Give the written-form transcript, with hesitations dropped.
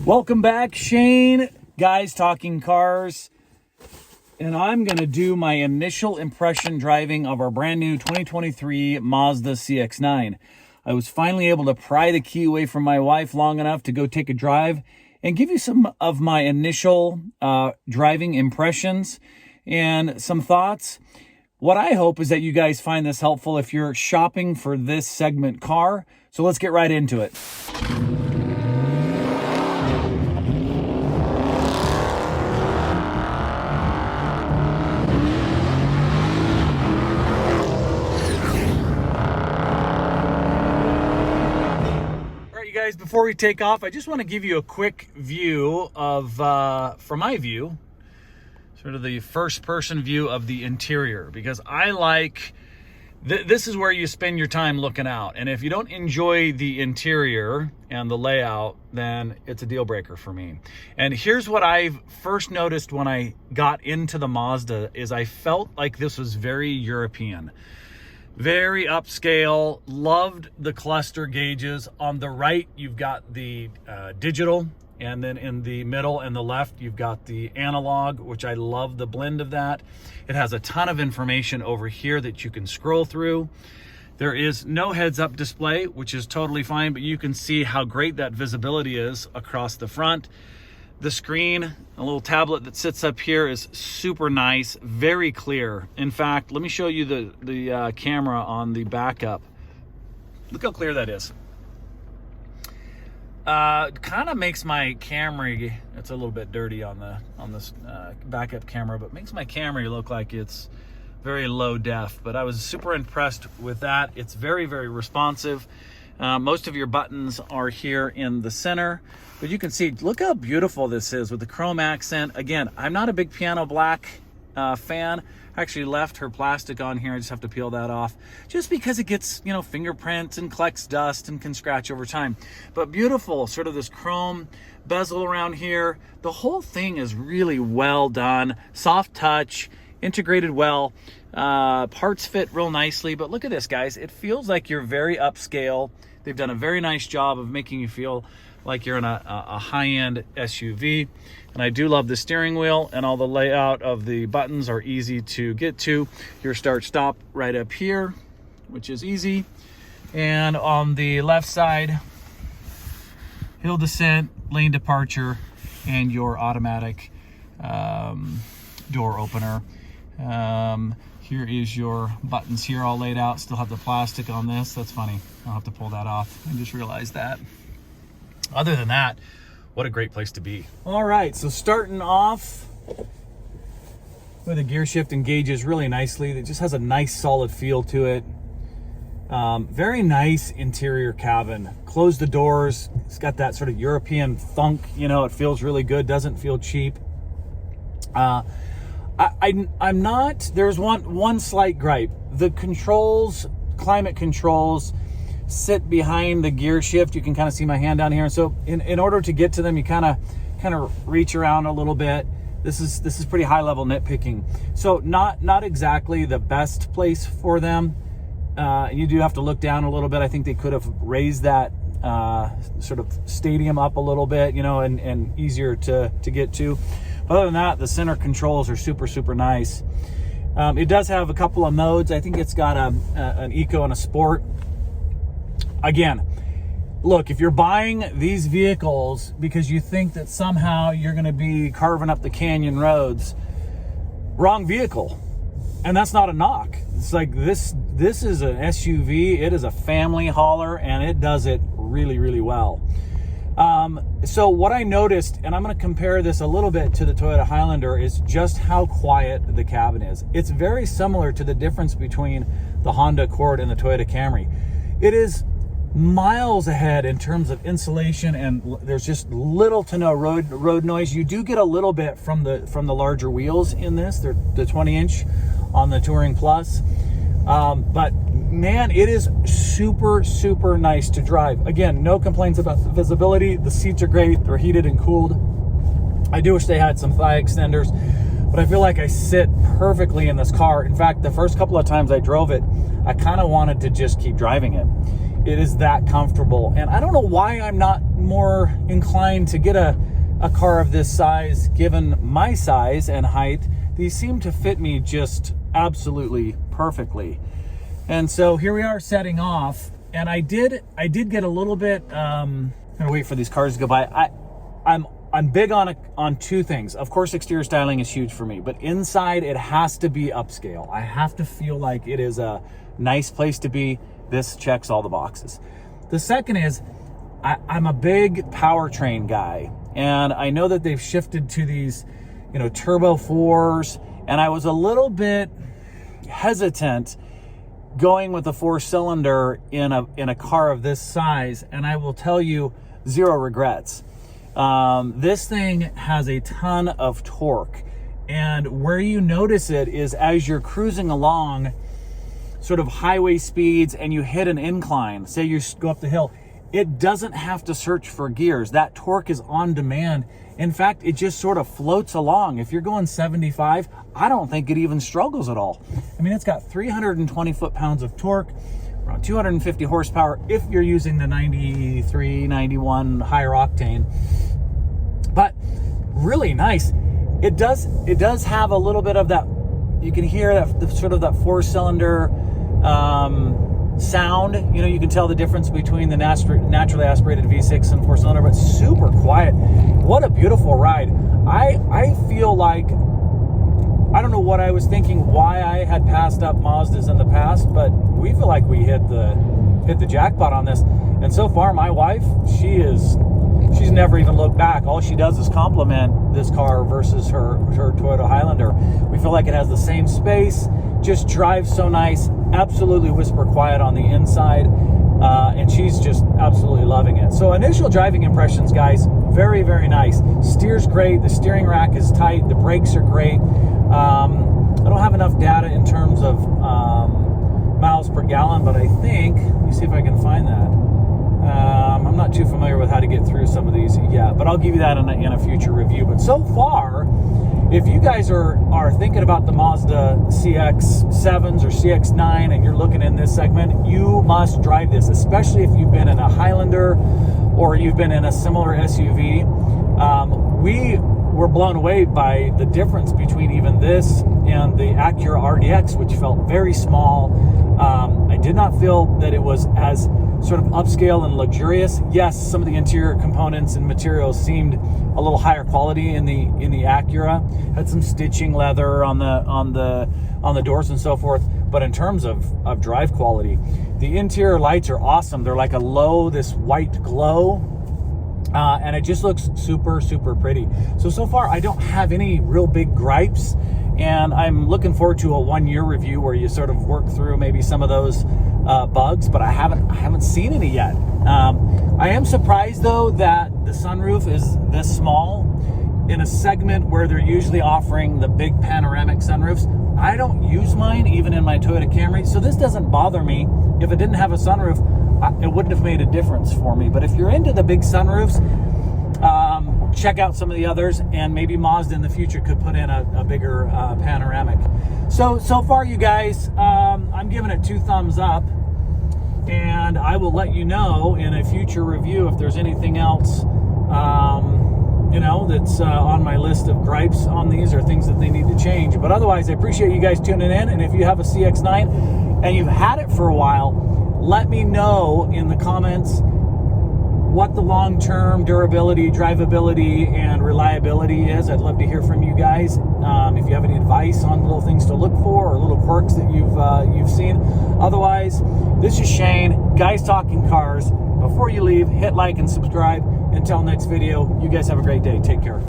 Welcome back, Shane, Guys Talking Cars, and I'm going to do my initial impression driving of our brand new 2023 Mazda CX-9. I was finally able to pry the key away from my wife long enough to go take a drive and give you some of my initial driving impressions and some thoughts. What I hope is that you guys find this helpful if you're shopping for this segment car. So let's get right into it. Guys, before we take off, I just want to give you a quick view of, from my view, sort of the first-person view of the interior, because I like, this is where you spend your time looking out, and if you don't enjoy the interior and the layout, then it's a deal breaker for me. And here's what I've first noticed when I got into the Mazda, is I felt like this was very European. Very upscale. Loved the cluster gauges. On the right, you've got the digital, and then in the middle and the left, you've got the analog, which I love the blend of that. It has a ton of information over here that you can scroll through. There is no heads-up display, which is totally fine, but you can see how great that visibility is across the front. The screen, a little tablet that sits up here, is super nice, very clear. In fact, let me show you the camera on the backup. Look how clear that is. Kind of makes my Camry, it's a little bit dirty on this backup camera, but makes my Camry look like it's very low def. But I was super impressed with that. It's very, very responsive. Most of your buttons are here in the center, but you can see, look how beautiful this is with the chrome accent. Again, I'm not a big piano black fan. I actually left her plastic on here. I just have to peel that off just because it gets, you know, fingerprints and collects dust and can scratch over time. But beautiful, sort of this chrome bezel around here. The whole thing is really well done. Soft touch, integrated well. Parts fit real nicely, but look at this, guys. It feels like you're very upscale. They've done a very nice job of making you feel like you're in a high-end SUV. And I do love the steering wheel, and all the layout of the buttons are easy to get to. Your start-stop right up here, which is easy. And on the left side, hill descent, lane departure, and your automatic door opener. Here is your buttons here all laid out. Still have the plastic on this. That's funny. I'll have to pull that off. I just realized that. Other than that, what a great place to be. All right, so starting off with the gear shift engages really nicely. It just has a nice solid feel to it. Very nice interior cabin. Close the doors. It's got that sort of European thunk. You know, it feels really good. Doesn't feel cheap. I'm not, there's one slight gripe. The controls, climate controls, sit behind the gear shift. You can kind of see my hand down here. So in order to get to them, you kind of reach around a little bit. This is pretty high level nitpicking. So not exactly the best place for them. You do have to look down a little bit. I think they could have raised that sort of stadium up a little bit, you know, and easier to get to. But other than that, the center controls are super, super nice. It does have a couple of modes. I think it's got an Eco and a Sport. Again, look, if you're buying these vehicles because you think that somehow you're going to be carving up the canyon roads, wrong vehicle. And that's not a knock. It's like this is an SUV. It is a family hauler, and it does it really, really well. So what I noticed, and I'm going to compare this a little bit to the Toyota Highlander, is just how quiet the cabin is. It's very similar to the difference between the Honda Accord and the Toyota Camry. It is miles ahead in terms of insulation, and there's just little to no road noise. You do get a little bit from the larger wheels in this. They're the 20-inch on the Touring Plus. But man, it is super, super nice to drive. Again, no complaints about the visibility. The seats are great. They're heated and cooled. I do wish they had some thigh extenders, but I feel like I sit perfectly in this car. In fact, the first couple of times I drove it, I kind of wanted to just keep driving it. It is that comfortable. And I don't know why I'm not more inclined to get a car of this size, given my size and height. These seem to fit me just absolutely perfectly. And so here we are setting off. And I did get a little bit, I'm gonna wait for these cars to go by. I'm big on two things. Of course, exterior styling is huge for me, but inside it has to be upscale. I have to feel like it is a nice place to be. This checks all the boxes. The second is I'm a big powertrain guy, and I know that they've shifted to these, turbo 4s, and I was a little bit hesitant going with a 4-cylinder in a car of this size, and I will tell you, zero regrets. This thing has a ton of torque, and where you notice it is as you're cruising along sort of highway speeds and you hit an incline, say you go up the hill, it doesn't have to search for gears. That torque is on demand. In fact, it just sort of floats along. If you're going 75, I don't think it even struggles at all. I mean, it's got 320 foot-pounds of torque, around 250 horsepower if you're using the 93, 91 higher octane. But really nice. It does have a little bit of that, you can hear that sort of that 4-cylinder sound. You can tell the difference between the naturally aspirated V6 and 4-cylinder, but super quiet. What a beautiful ride. I feel like, I don't know what I was thinking, why I had passed up Mazdas in the past, but we feel like we hit the jackpot on this. And so far, my wife, she's never even looked back. All she does is compliment this car versus her Toyota Highlander. We feel like it has the same space, just drives so nice, absolutely whisper quiet on the inside, and she's just absolutely loving it. So initial driving impressions, guys, very, very nice. Steers great, the steering rack is tight, the brakes are great. I don't have enough data in terms of miles per gallon, but I think, let me see if I can find that. I'm not too familiar with how to get through some of these yet, but I'll give you that in a future review. But so far, if you guys are thinking about the Mazda CX-7s or CX-9 and you're looking in this segment, you must drive this, especially if you've been in a Highlander or you've been in a similar SUV. We were blown away by the difference between even this and the Acura RDX, which felt very small. I did not feel that it was as sort of upscale and luxurious. Yes, some of the interior components and materials seemed a little higher quality in the Acura. Had some stitching leather on the doors and so forth. But in terms of drive quality, the interior lights are awesome. They're like this white glow, and it just looks super, super pretty. So far, I don't have any real big gripes, and I'm looking forward to a 1-year review where you sort of work through maybe some of those bugs, but I haven't seen any yet. I am surprised though that the sunroof is this small in a segment where they're usually offering the big panoramic sunroofs. I don't use mine even in my Toyota Camry, so this doesn't bother me. If it didn't have a sunroof, it wouldn't have made a difference for me. But if you're into the big sunroofs, check out some of the others, and maybe Mazda in the future could put in a bigger panoramic. So far, you guys, I'm giving it 2 thumbs up, and I will let you know in a future review if there's anything else, that's on my list of gripes on these or things that they need to change. But otherwise, I appreciate you guys tuning in, and if you have a CX-9 and you've had it for a while, let me know in the comments what the long-term durability, drivability, and reliability is. I'd love to hear from you guys. If you have any advice on little things to look for or little quirks that you've seen. Otherwise, this is Shane, Guys Talking Cars. Before you leave, hit like and subscribe. Until next video, you guys have a great day. Take care.